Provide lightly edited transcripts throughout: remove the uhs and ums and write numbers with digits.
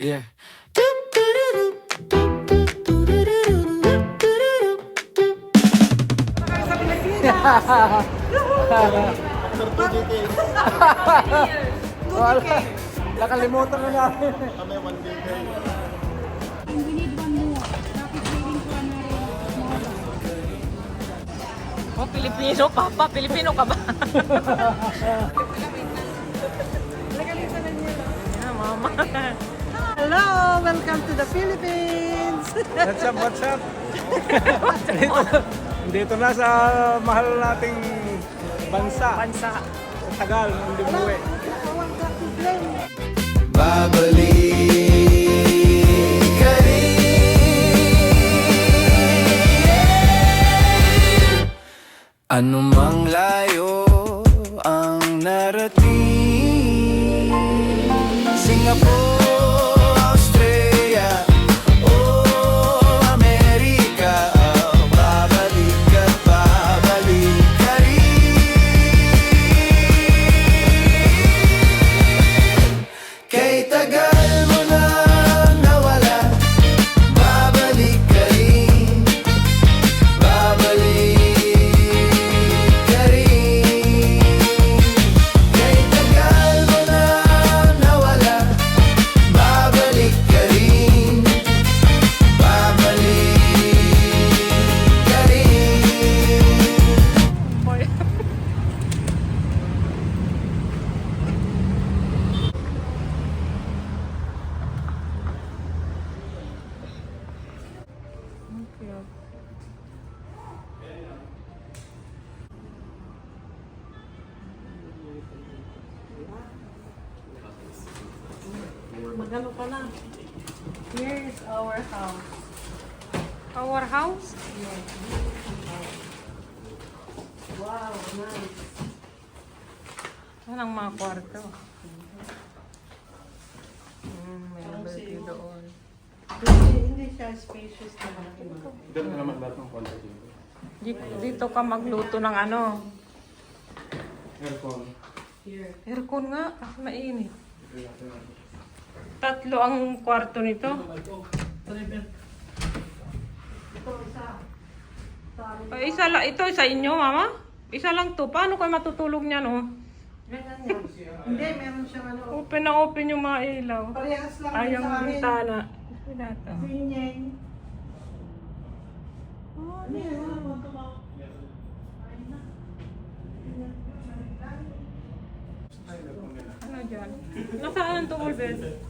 Yeah. Wala. Nakalimutan na natin. Kami 1 day kayo. We need one more. Tapos waiting for another more. Oh, Pilipino ka pa? Pilipino ka ba? Yeah, mama. Hello! Welcome to the Philippines! What's up, what's up? dito na sa mahal nating bansa. Bansa. Sa Tagal, hindi buwi. Babalik ka rin. Anumang layo ang narating, Singapore, Australia, o Amerika, babalik at babalik ka rin. Kay tagal mo na nawala, babalik ka rin, babalik ka rin. Kay tagal mo na nawala, babalik ka rin, babalik ka rin. Magano ka na? Here is our house. Our house? Wow, nice. Yan ang mga kwarto. May review doon. Hindi siya spacious na malaki. Dito na naman lahat ng contact dito. Dito ka magluto ng ano. Aircon. Here. Aircon nga. Mainit. Tatlo ang kwarto nito. Ito isa. Ito sa inyo, mama? Isa lang to. Paano kayo matutulog niyan, oh? Ganyan yan. Hindi, meron siyang ano. Open na open yung mga ilaw. Parehas lang Ay, din yung sa amin. bintana. Wala to. Sinyeng. Ano yan? Ano dyan? Nasaan ang double bed?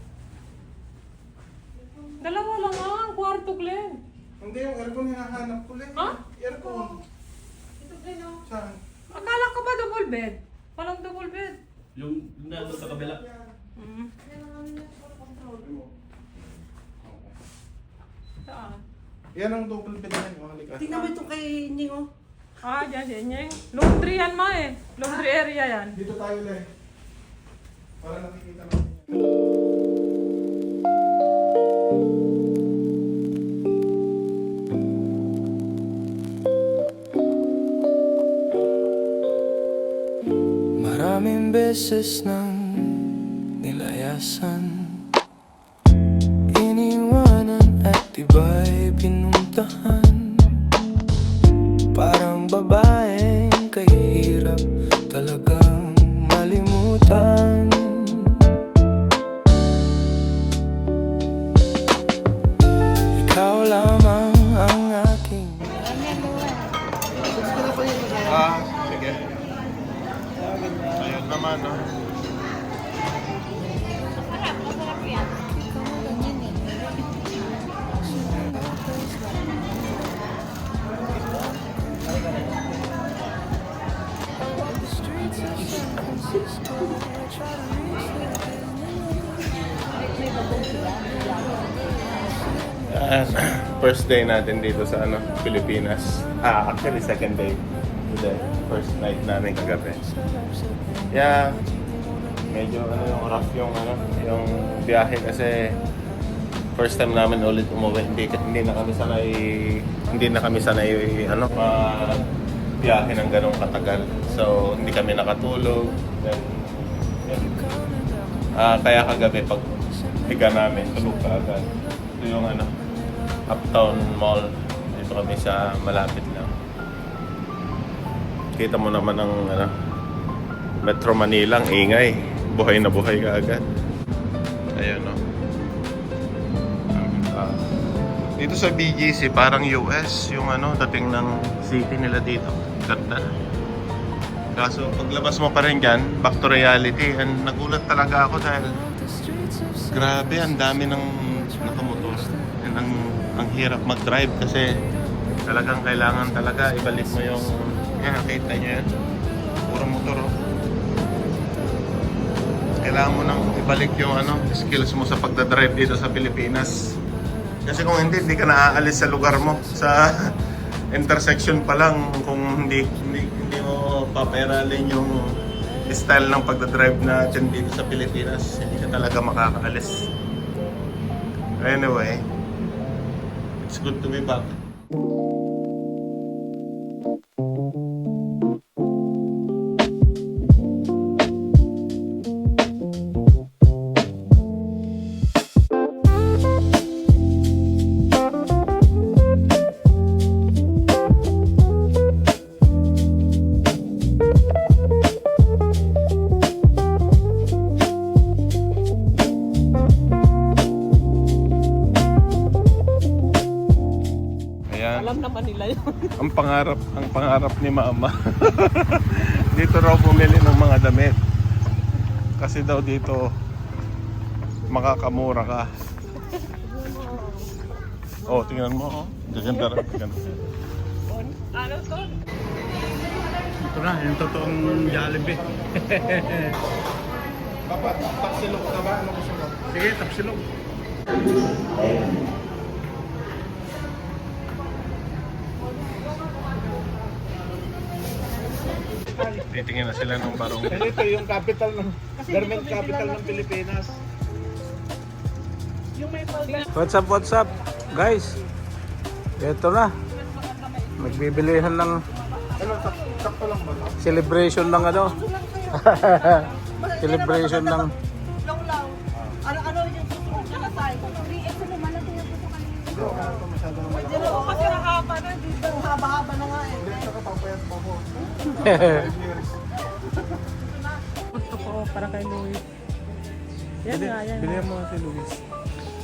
Dalawa lang ang kwarto, Glenn. Hindi, yung aircon hinahanap ko lang. Ha? Aircon. Ito din, oh. Saan? Akala ko ba double bed? Walang double bed. Yung nandun sa kabila. Mm. Yan ang ano niya, for control. Saan? Yan ang double bed na yun. Halika. Tingnan mo ito kay Ning, oh. Ah, dyan, yan. Laundry yan, ma eh. Laundry area yan. Dito tayo ulit. Para nakikita natin yan. Maraming beses nang nilayasan, iniwanan at iba'y pinuntahan. Parang babaeng kahirap talagang malimutan. Ikaw lamang ang aking Sige. Ayun naman, no? First day natin dito sa Pilipinas. Actually second day. Today, first night namin kagabi. Yeah, medyo yung rough yung biyahe kasi first time namin ulit umuwi. Hindi na kami sanay biyahe ng ganong katagal. So, hindi kami nakatulog. Then, kaya kagabi pag higa namin, tulog ka agad. Ito yung ano, Uptown Mall. Dito kami sa malapit lang. Kita mo naman ang ano, Metro Manila, ang ingay. Buhay na buhay ka agad. Ayun no. Dito sa BGC, parang US yung ano, dating ng city nila dito. Ganda. Kaso paglabas mo pa rin dyan, back to reality. And nagulat talaga ako dahil grabe, ang dami ng nakamotor. And ang hirap mag-drive kasi talagang kailangan talaga ibalik mo yung, yan, nakita nyo yan. Puro motor, oh. Kailangan mo nang ibalik yung ano, skills mo sa pagdadrive dito sa Pilipinas. Kasi kung hindi ka naaalis sa lugar mo. Sa intersection pa lang, kung hindi mo papairalin yung style ng pagdadrive natin dito sa Pilipinas, hindi ka talaga makakaalis. Anyway, it's good to be back. Alam naman nila yun. Ang pangarap ni Mama. Dito raw bumili ng mga damit. Kasi daw dito makakamura ka. Oh, tingnan mo, oh. Gaganda rin. Ano to? Ito na, yung totoong Jollibee. Papa, tapsilog ka ba? Ano gusto mo? Sige, tapsilog. Titingin na sila ng barong. Ito yung capital ng garment capital ng Pilipinas. What's up, guys? Ito na. Magbibilihan ng celebration ng ano. Celebration ng Long-long. Ano yung susunod na kasay? 3X naman natin yung susunod kanina. Hindi na kasi haba na. Dito haba-haba na nga eh. Gusto ko para kay Luis. Yan nga, yan. Bilihan mo na si Luis.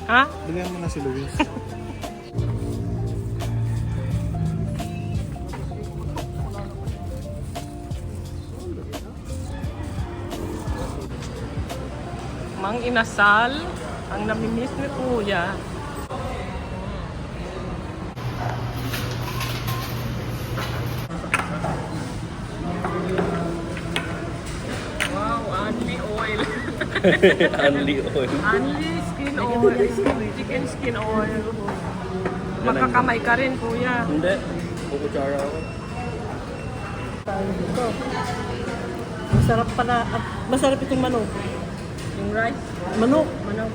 Ha? Bilihan mo na si Luis. Mang inasal, ang namimiss ni Kuya. Wow, only oil. Only oil. Only skin oil. Chicken skin oil. Makakamay ka rin, Kuya. Hindi. Kukutsara ako. Masarap pala. Masarap itong manok. Yung rice? Manok. Manok.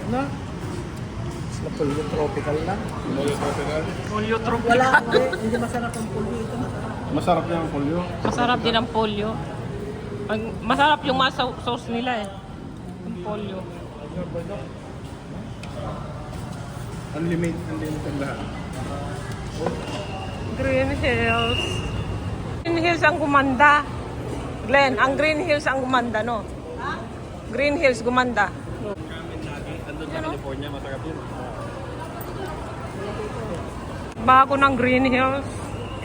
Na? Napulyo tropical na. Polyo tropical. Wala, hindi masarap ang polyo ito. Masarap yung polyo. Masarap din ang polyo. Masarap yung sauce nila eh. Ang polyo. Unlimited lahat. Green Hills. Green Hills ang gumanda. Glenn, ang Green Hills ang gumanda, no? Green Hills gumanda. Andun sa California, masarap yun. Bago ng Green Hills.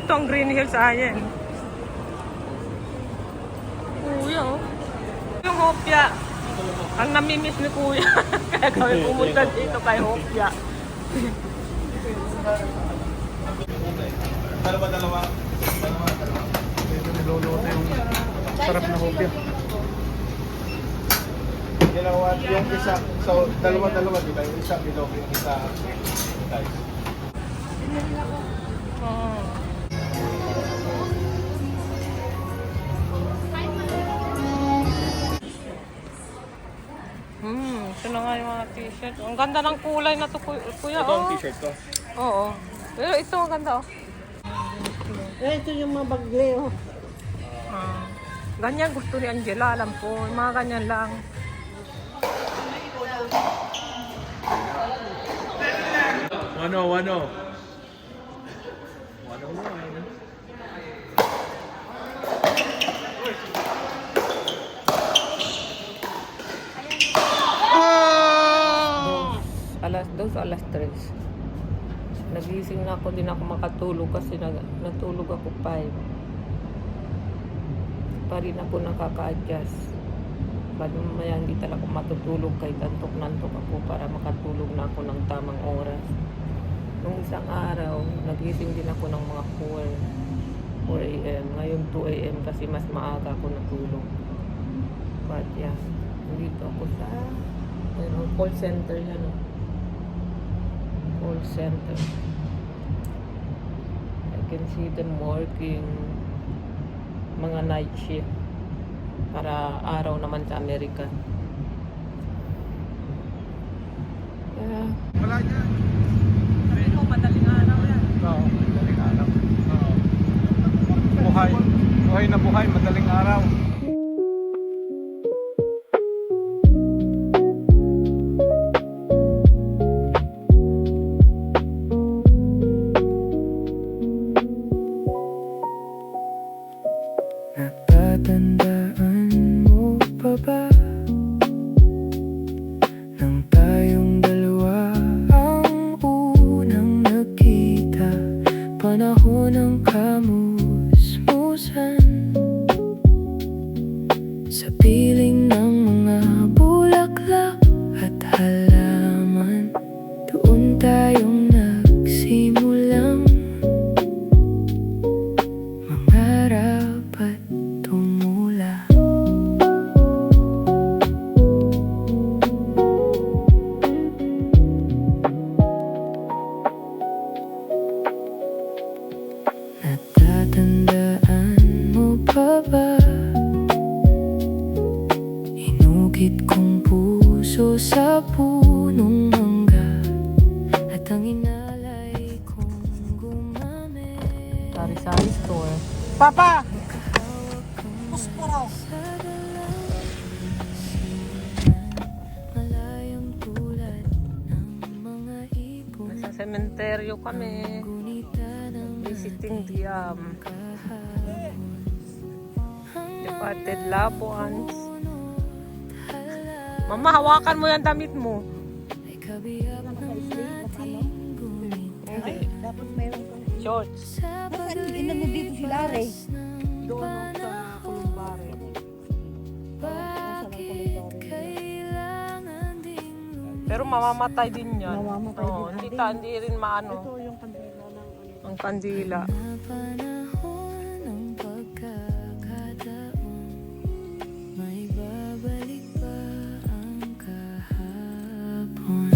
Ito ang Green Hills ayan. Kuya, oh. Yung Hopia. Ang namimiss ni Kuya. Kaya kami pumunta dito kay Hopia. Dalawa. Ito niluluto yung sarap na hopya. Ginawa yung isa, so dalawa, di ba? Yung isa bilog, yung isa guys. Ito na nga yung mga t-shirt. Ang ganda ng kulay na to, Kuya. Ito ang Oh. t-shirt ko. Oo. Pero ito ang ganda, oh. ito yung mga bagleo. Ganyan gusto ni Angela, alam ko. Yung mga ganyan lang. Wano. Alas 2, alas 3. Nagising na ako, din ako makatulog kasi natulog ako 5. Pa rin ako nakaka-adjust. Ba't mamaya hindi talaga matutulog kahit antok-nantok ako para makatulog na ako ng tamang oras. Nung isang araw, nagising din ako ng mga 4 a.m. Ngayon 2 a.m. kasi mas maaga ako natulog. But yeah, nandito ako sa call center yan. Call center. I can see them working mga night shift para araw naman sa Amerika. Yeah. Wala dyan. Sabi ko, madaling araw yan. Oo, madaling araw. Oo. Buhay na buhay, madaling araw. Natatandaan mo pa ba nang tayong dalawa ang unang nagkita? Panahon ng kamusmusan sa piling ng mga bulaklak at halaman. Doon tayong nagsimulang mangarap at tumula. Natatandaan mo pa ba? Inukit kong puso sa punong mangga at ang inalay kong gumamit. Sari-sari store. Papa! Pusporo! Malayang tulad ng mga ibon. Nasa sementeryo kami. Gunita ng Visiting the kahapon. departed loved ones. Mama, hawakan mo yung damit mo. Ay kabiyak ng ating gunita. Hindi. Dapat meron kang... Shorts. Sa Bakit inan mo dito si Larry? ng Doon sa Columbare. bakit kailangan ding Pero mamamatay din yan. Mamamatay Oo, din. hindi rin maano. Ito yung kandila ng ano. Ang kandila. na panahon ng pagkakataon. May babalik ba ang kahapon?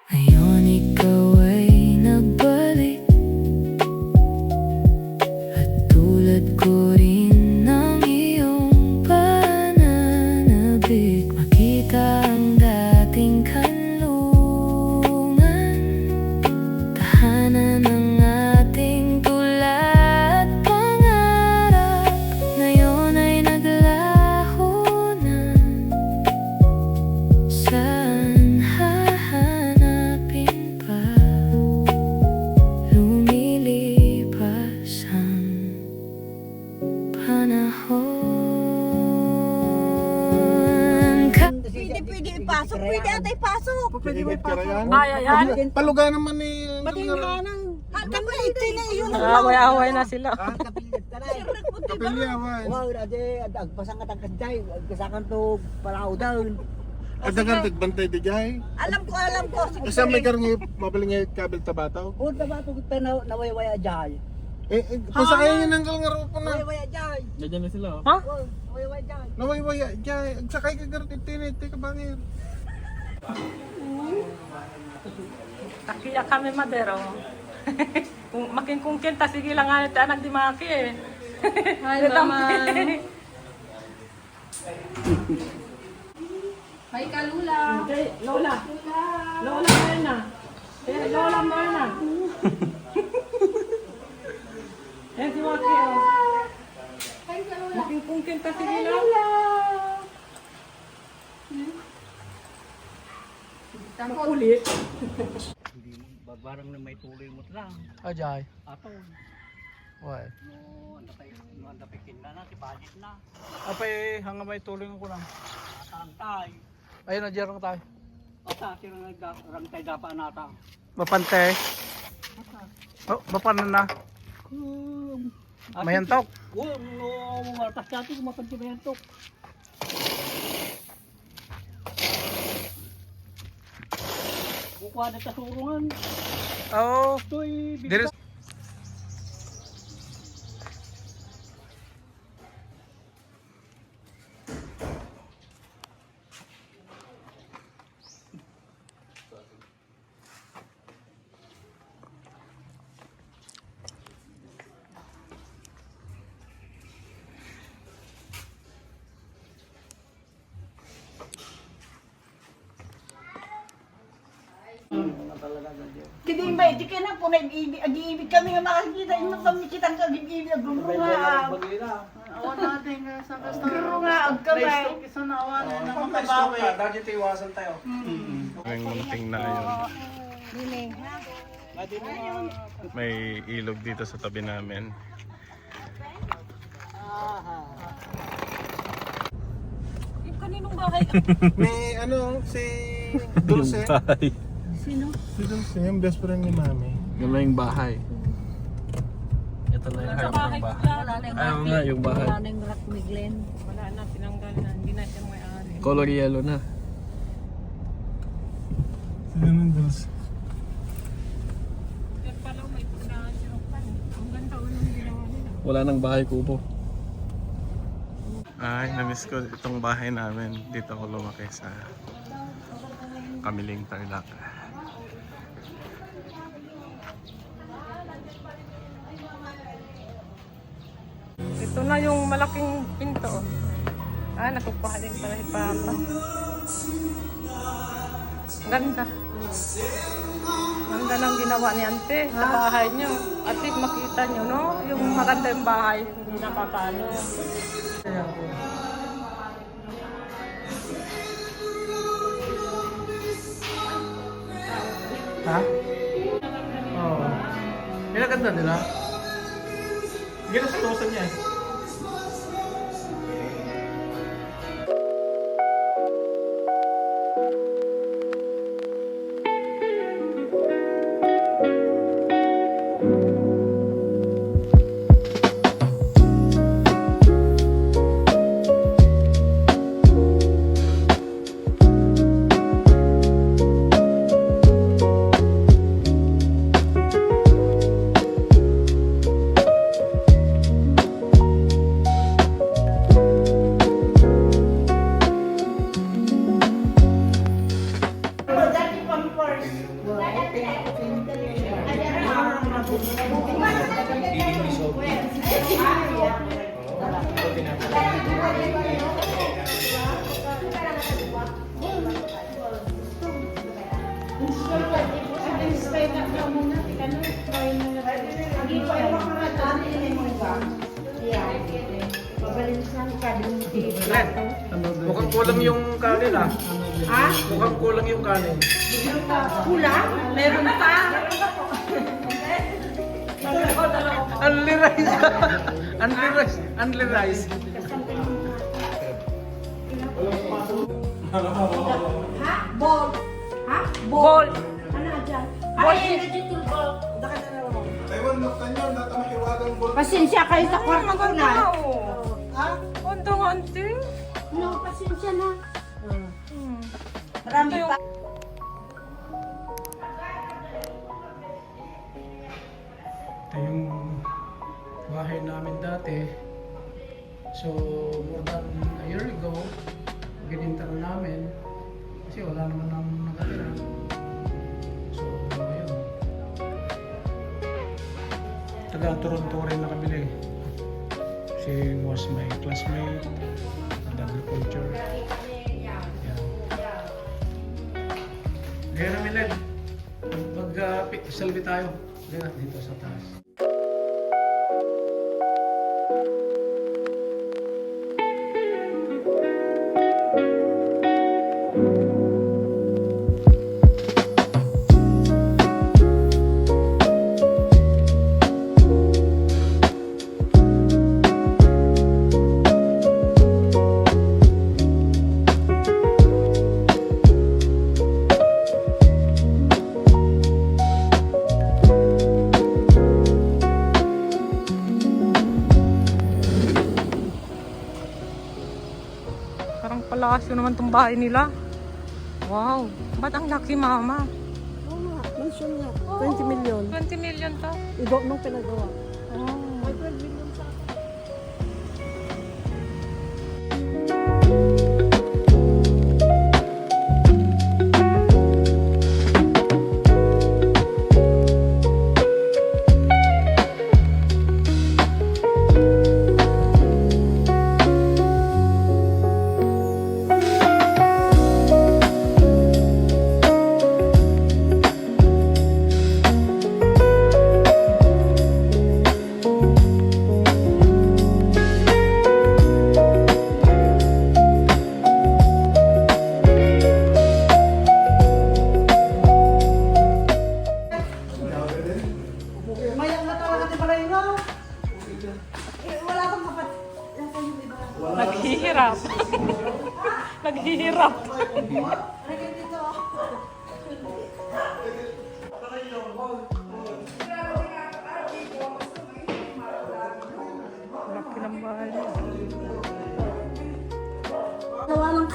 Ngayon ikaw ay nagbalik at tulad ko rin ng iyong pananabik. Makita ang dating kanlungan, tahanan ng ating tula at pangarap. Ngayon ay naglaho na. Saan hahanapin pa? Lumilipas ang panahon. Pwede ipasok. Pwede ata ipasok. Pwede may pirayan. Kaya yan. Paluga naman eh. Pati yung hanang. Kapilite na yun. Away-away na sila. Kapilyawan. Wow, ade agpasang katang kanday, agkasakan to palao daw. Adagan tagbantay di jay. Alam ko. Isa may karngi mabaling ngay kabel tabataw. Unta ba to kita nawaywaya jay. Kung sa kayo nang kalngaro po na. Nawaywaya jay. Diyan na sila. Ha? Oh, nawaywaya jay. Nawaywaya jay. Sa kayo kagarot itinit ka bangir. Takiya kami madero. Kung making kungkinta, sige lang nga ito anak di maki eh. Hi naman. Hi, Kalula. Okay, Lola. Lola Marna. Eh, Lola Marna. Yan si Waki, oh. Hi, Kalula. Pungkin kasi nila. Takot. Kulit. Barang na may tuloy mo lang. Ajay. Ato, Why? no, napikin na si budget na. Apay, hanga may tuloy ko lang. Tantay. Ayun na, dyan tayo. Ata, sino nagdarangtay dapa nata. Mapante. Oh, mapanan na. Mayantok. No, martas natin kung mapanti ba yan to. Bukuha na tasurungan. Oh, Ito'y there is... Kini ba, di ka na po nag-iibig kami nga makakita yung kami kitang kag-iibig ang gumrunga. Oo natin sa gusto. Gumrunga ang kamay. May munting na yun. May ilog dito sa tabi namin. Yung kaninong bahay? May ano, si Dulce. Sino? Si Dulce, yung best friend ni Mami. Gano'n yung bahay. Ito na yung Sa harap bahay ng bahay. wala na. Ayaw nga yung bahay. Wala na yung rock ni Glenn. Wala na, tinanggal na. Hindi na siya may-ari. Color yellow na. Sino ng Dulce? Yan pala may punahan siya pa. Ang ganda unang ginawa nila. Wala nang bahay kubo. Ay, namiss ko itong bahay namin. Dito ako lumaki sa Kamiling, Tarlac. Ito na yung malaking pinto. Ah, nakukuha din pala si Papa. Ganda. Ganda ng ginawa ni Ante sa bahay niyo. At least makita niyo, no? Yung maganda yung bahay. Hindi nakakano. Ha? Oo. Pinaganda nila. Ginasutusan niya eh. Mukhang kulang yung kanin ah. Ha? Mukhang kulang yung kanin. Kulang? Meron pa. Only rice. Only rice. Only rice. Ha? Ball. Ha? Ball! Ano dyan? Ball! Pasensya kayo sa kwarto ko na. Ha? Ganda nga, Ante. No, pasensya na. Marami pa. Ito yung bahay namin dati. So, more than a year ago, gininta na namin. Kasi wala naman nang nakatira. So, ayun. Taga Toronto rin nakabili. She was my classmate. Then agriculture. Gaya namin Led, mag-selfie tayo. Gaya dito sa taas. Parang palasyo naman tong bahay nila. Wow, ba't ang laki mama? Oo nga, mention nga. 20 million. 20 million to. Iba nung pinagawa. Oh. May 12 million sa akin. Mayang na talaga di pala yun, no? Wala akong kapat. Naghihirap. Naghihirap. Laki ng bahay. Gawa lang.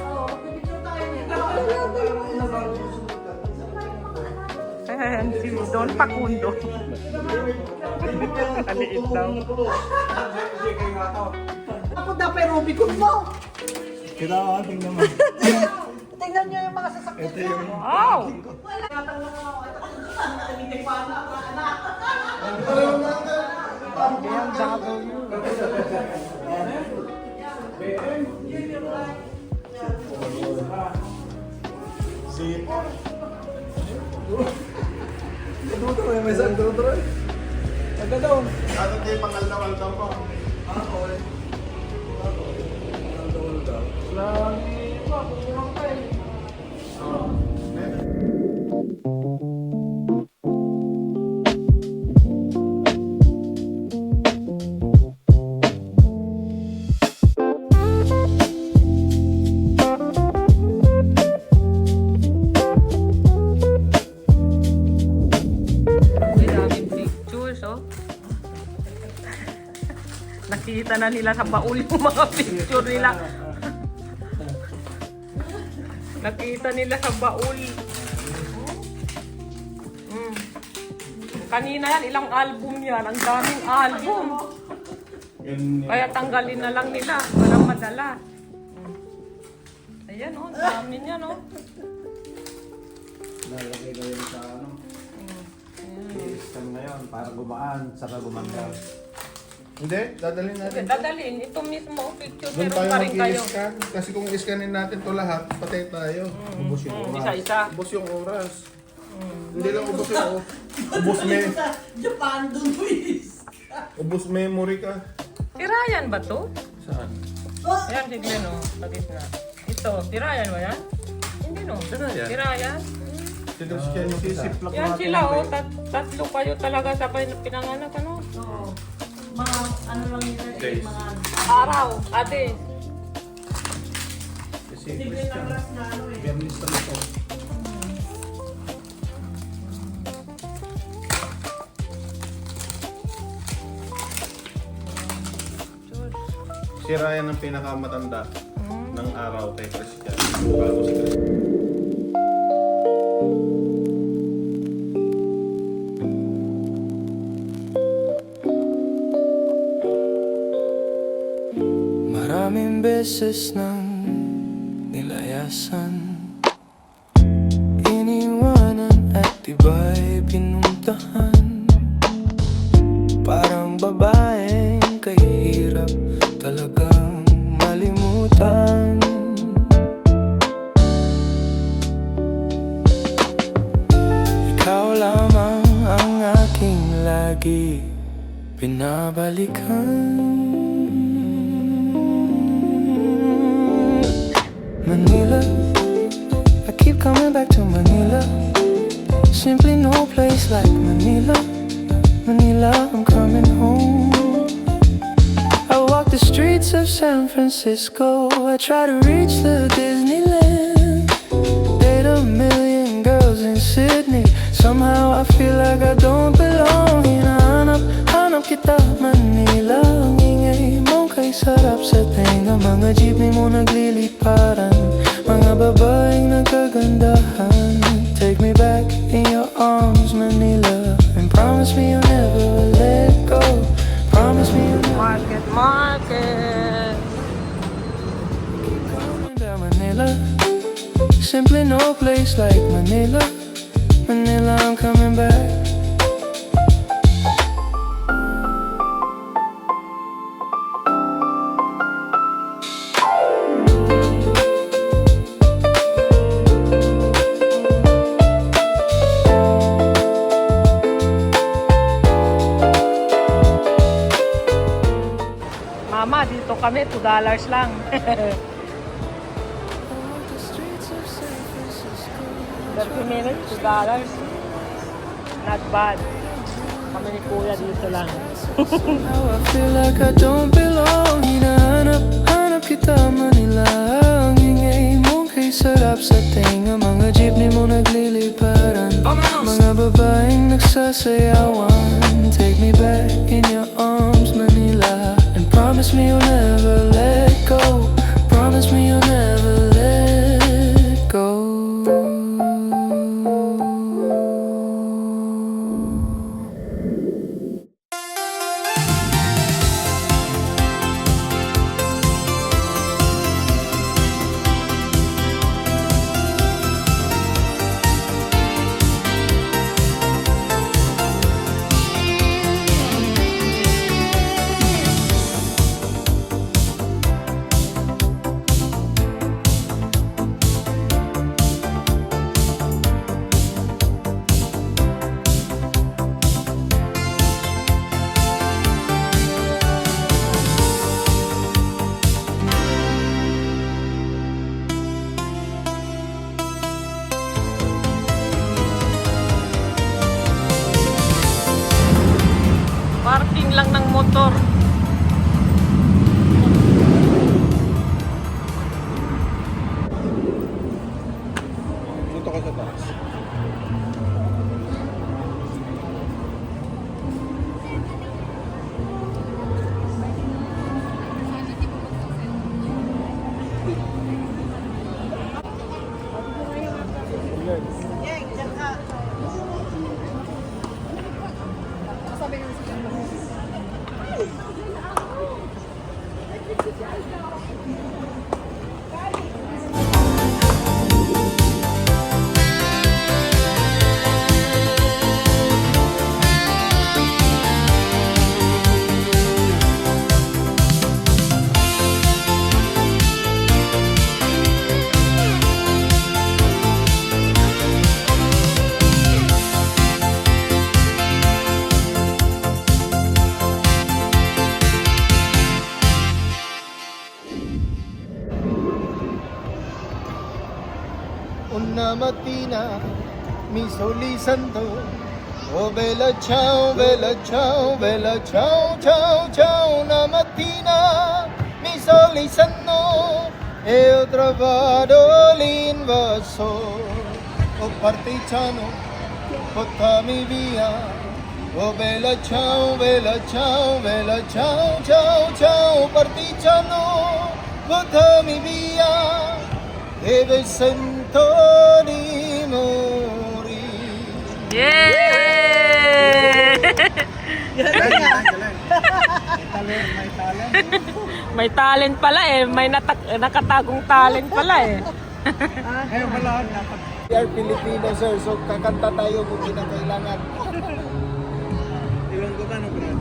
Ayan, si Don Facundo. Kaliit daw. Ako dapat Rubicon mo. Kita tingnan mo. Tingnan nyo yung mga sasakyan. Ito yung Wow! zip. Tuturo yung may isang tuturo. Agad daw. Ano kayo pangaldaw-aldaw po? Uy, daming pictures, oh. Nakita na nila sa baul yung mga picture nila. Nakita nila sa baul. Mm. Kanina yan, ilang album yan. Ang daming album. Kaya tanggalin na lang nila para madala. Ayan, oh. Dami niya, no. Lalagay ko yun sa ano. I-scan ngayon para gumaan, saka gumanda. Hindi, dadalhin natin. Dadalhin. Ito mismo, oh, picture. Doon Meron tayo pa rin kayo. mag-i-scan. Kasi kung i-scanin natin to lahat, patay tayo. Ubus yung oras. Isa-isa. Ubus yung oras. Hindi lang ubus yung ubus Japan dun, please. ubus memory ka. Si Ryan ba to? Saan? Ayan, tignan, no. Sa gitna. Ito, si Ryan ba yan? Hindi, no. Si Ryan. Si Ryan. Sisiplak Yan natin sila, yung oh. break. Tatlo kayo talaga sabay na pinanganak, ano? Mga ano lang nila. Days. Mga Araw, ate. Kasi Biyernes na ito. si Ryan ang pinakamatanda ng araw kay Christian. Bago si Christian. Maraming beses nang nilayasan, iniwanan at iba'y pinuntahan. Parang babaeng kahirap talagang malimutan. binabalikan. Manila, I keep coming back to Manila. Simply no place like Manila. Manila, I'm coming home. I walk the streets of San Francisco. I try to reach the Disneyland. Date a million girls in Sydney. Somehow I feel like I don't belong. Hinahanap kita Manila. Ang ingay mo kay sarap sa tenga. Mga jeepney mo nagliliparan. Mga babaeng nagkagandahan. Take me back in your arms, Manila, and promise me you'll never let go. Promise me you'll never Market. keep coming down Manila. Simply no place like Manila. Manila, I'm coming back. Mama, dito kami, $2 lang. The streets of San Francisco. 30 minutes, $2. Not bad. Kami ni Kuya dito lang. Now I feel like I don't belong. Hinahanap kita Manila. Ang ingay mo kay sarap sa tenga. Mga jeepney mo nagliliparan. Mga babaeng nagsasayawan. Take me back in your arms, Manila, and promise me you'll never let go. Promise me you'll never let go. Parking lang ng motor. Dito ka sa taas. Yang, diyan ka. Una mattina mi soli santo. Oh bella ciao, bella ciao, bella ciao, ciao, ciao. Una mattina mi soli santo e ho trovato l'invasor. Oh partigiano, portami via. Oh bella ciao, bella ciao, bella ciao, ciao, ciao. Partigiano, portami via. Deve sento di morire. Yay! May talent pala eh. May nakatagong talent pala eh. We are Filipino, sir, so kakanta tayo kung kinakailangan. Iwan ko ba, no, Brad?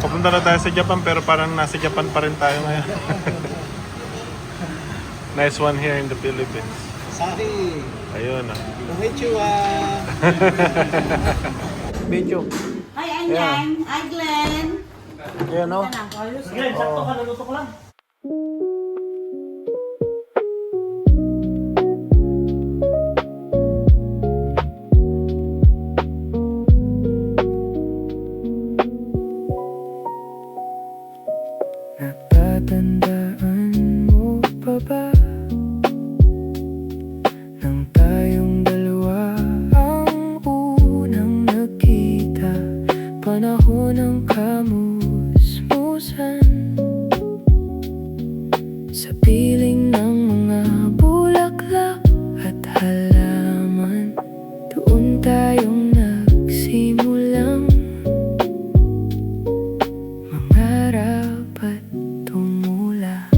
Papunta na tayo sa Japan pero parang nasa Japan pa rin tayo ngayon. Nice one here in the Philippines. Asahi. Ayun ah. Konnichiwa. Medyo. Hi, Anyan. Hi, Glenn. Ayan o. Glenn, sakto ka, naluto ko lang. Natatandaan mo pa ba nang tayong dalawa ang unang nagkita? Panahon ng kamusmusan sa piling ng mga bulaklak at halaman. Doon tayong nagsimulang mangarap at tumula.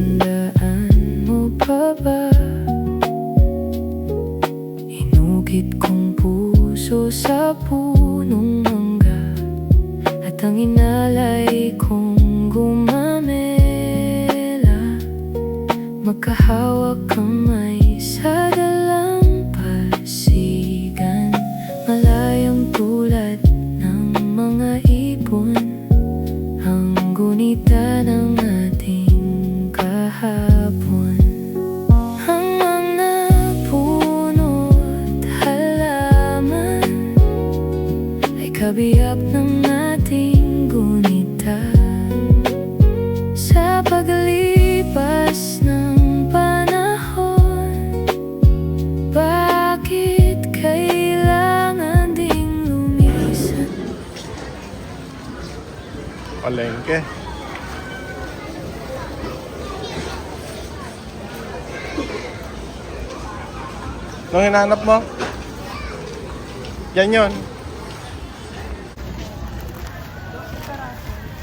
Natatandaan mo pa ba? Inukit kong puso sa punong mangga at ang inalay kong gumamela. Magkahawak kamay sa dalampasigan, malayang tulad ng mga ibon, ang gunita ng ating kahapon. Ang mga puno't halaman ay kabiyak ng ating gunita. Sa paglipas ng panahon, bakit kailangan ding lumisan? Palengke. Anong hinahanap mo? Yan yun.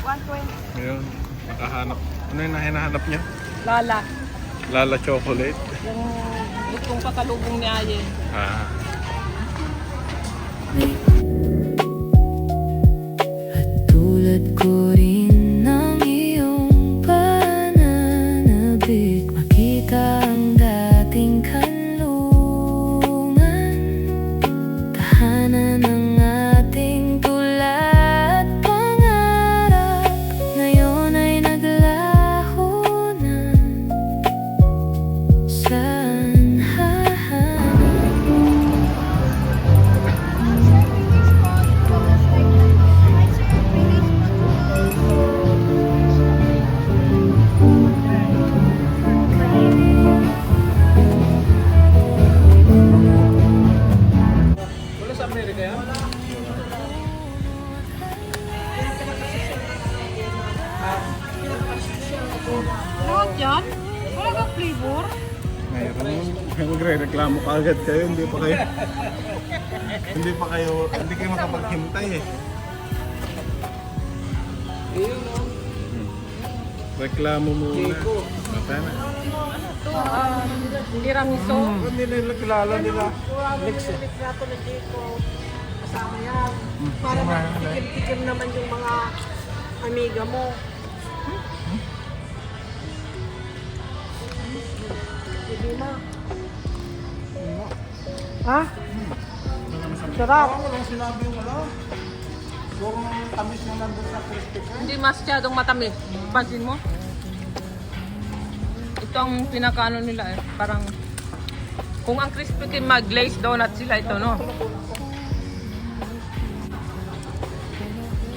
120. Ayun. Nakahanap. Ano yung hinahanap niya? Lala, Lala chocolate. yung itong pasalubong ni Ayen. Ah. At tulad ko rin ng iyong pananabik, makita ang dating kanlungan, tahanan ng ating tula at pangarap. Ngayon ay naglaho na. Saan hahanap? Wala sa Amerika yan? Lahat yan? Wala ka flavor? Mayroon. Magre-reklamo ka agad kayo. Hindi pa kayo makapaghintay eh. Reklamo muna. Bata na. Tiramisu. Hindi nila kilala nila. Litrato na dito. Kasama yan. Para matikim-tikim naman yung mga amiga mo. Hindi ma. Ha? Sarap. Hindi masyadong matamis. Pansin mo? Ito ang pinakaano nila eh. Parang kung ang crispy Kreme mag-glazed donut sila ito, no?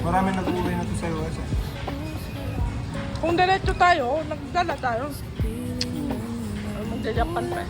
Marami nag-uwi na ito sa US eh. Kung diretso tayo, nagdala tayo. Magja-Japan pa eh.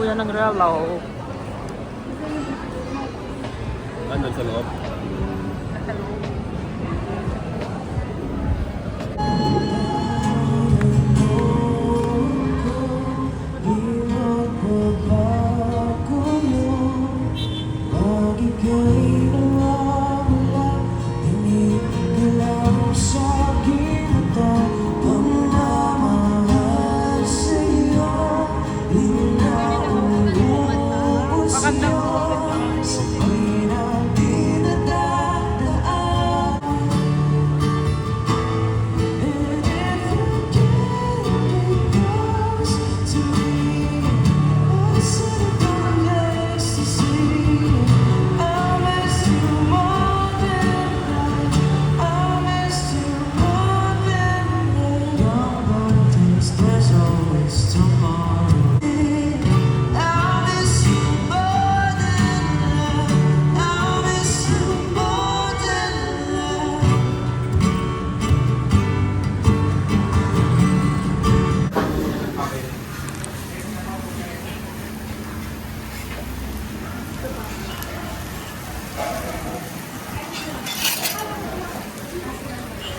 kuya ng relo. Andun sa loob.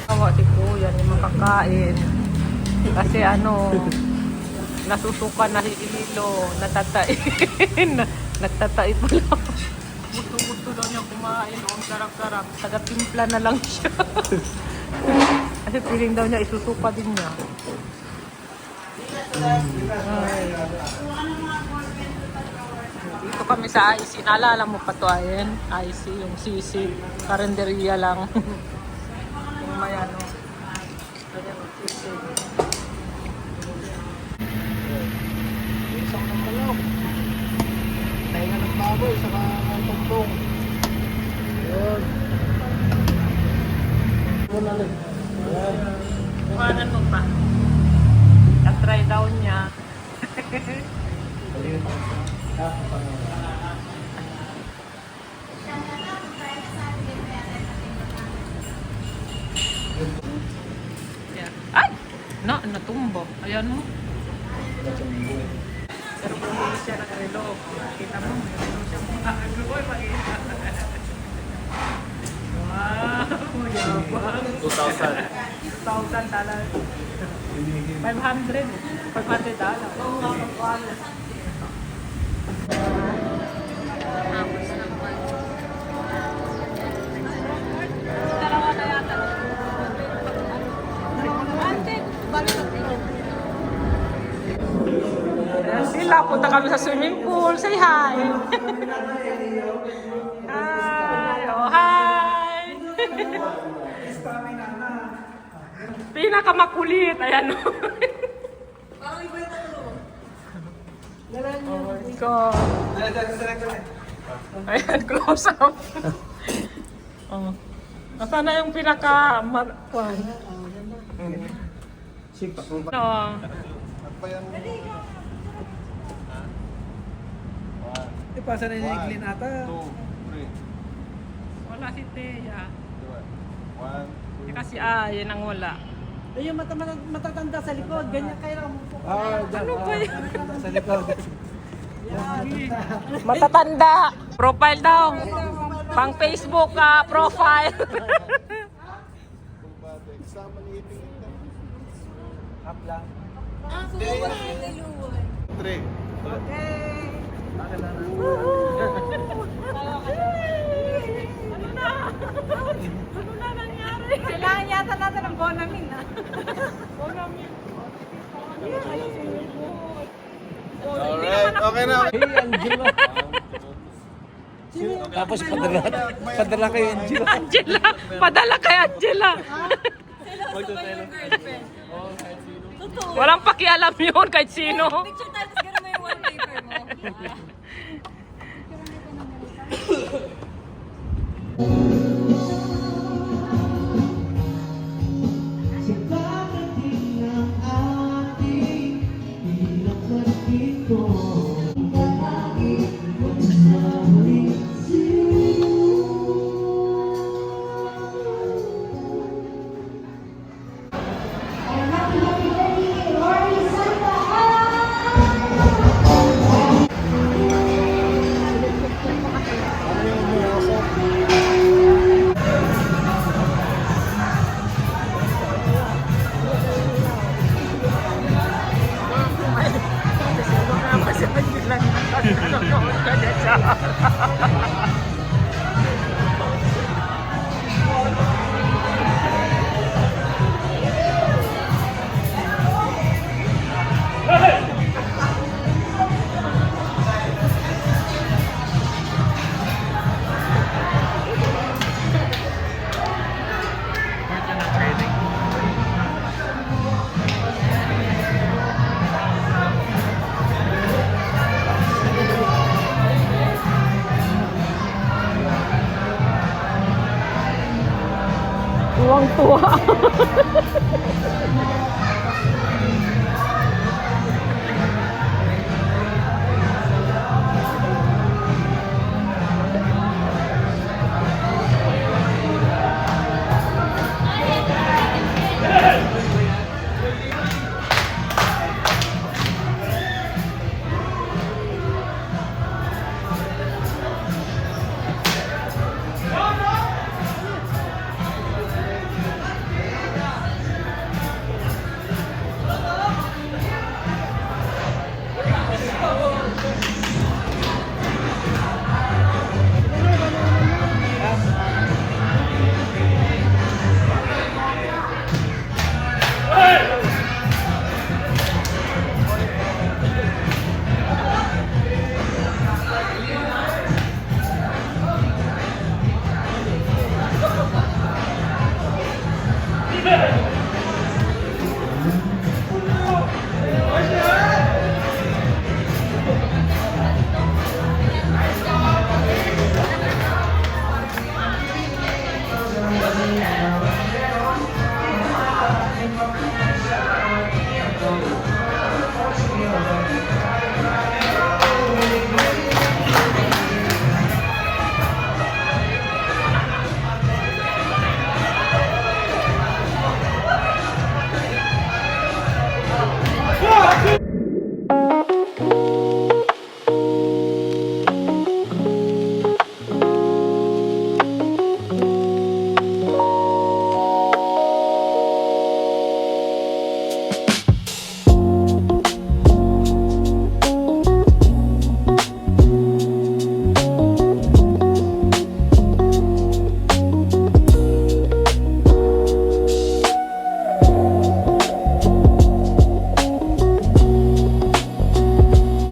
Tawa si kuya ni makakain. Kasi ano, nasusukan na si Ililo, natatain. Nagtatai pa lang. Gusto daw niya kumain. Ang sarap-sarap. Taga-timpla na lang siya. Kasi feeling daw niya, isusuka din niya. Ay. Dito kami sa IC. Naalala mo pa to, Ayen? IC, yung CC. Karinderya lang. Yung may ano. Ayan, CC. Isang ng talong. Tahinga ng baboy, saka tungtong. Yun. Yun ulit. Ayan. Kuhanan mo pa. At-try daw niya. Yeah. Ay! Natumbo. Ayan mo. Pero bumili siya ng relo. Kita mo, may relo siya. Ay, makita. Wow! Yabang. 2,000. 2,000 talaga. 500. $500. Sila, punta kami sa swimming pool. Say hi! Hi! Oh, hi! Pinakamakulit. Ayan o. Oh my God. Ayan, close up. Oh. Nasaan na yung pinaka... No. Ipasa na niya yung clean ata. 2, 3. Wala si Teya. 1, 2. Kasi yan ang wala. Yung matatanda sa likod, ganyan kayo lang. Ano ba yan? Sa likod. Matatanda. Profile daw. Pang Facebook profile. Up lang. 3. Ano na nangyari? Kailangan yata natin ng Bonamin, ha? Bonamin. Alright, okay na. Hey, Angela. Tapos padala kay Angela. Angela. Padala kay Angela. Walang pakialam yun kahit sino. Picture tayo, tapos gano'n mo yung wallpaper mo. natutuwa.